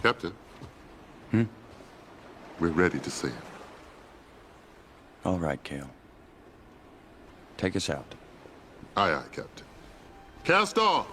Captain. We're ready to sail. All right, Kale. Take us out. Aye, aye, Captain. Cast off!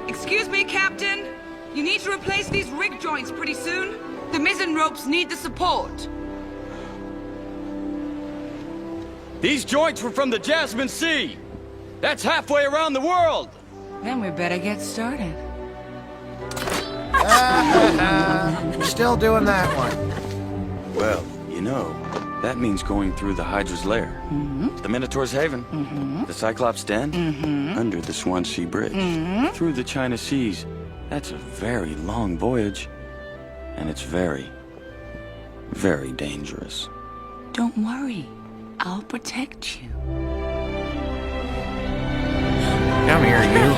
Excuse me, Captain. You need to replace these rig joints pretty soon. The mizzen ropes need the support. These joints were from the Jasmine Sea. That's halfway around the world. Then we better get started. Still doing that one. Well, you know, that means going through the Hydra's lair, the Minotaur's Haven, the Cyclops' Den, under the Swansea Bridge, through the China Seas. That's a very long voyage, and it's very, very dangerous. Don't worry. I'll protect you. Come here, you.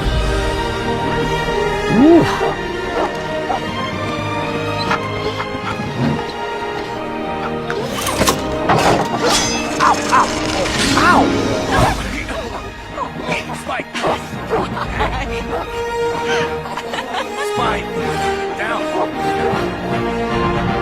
Ow! Ow! Ow!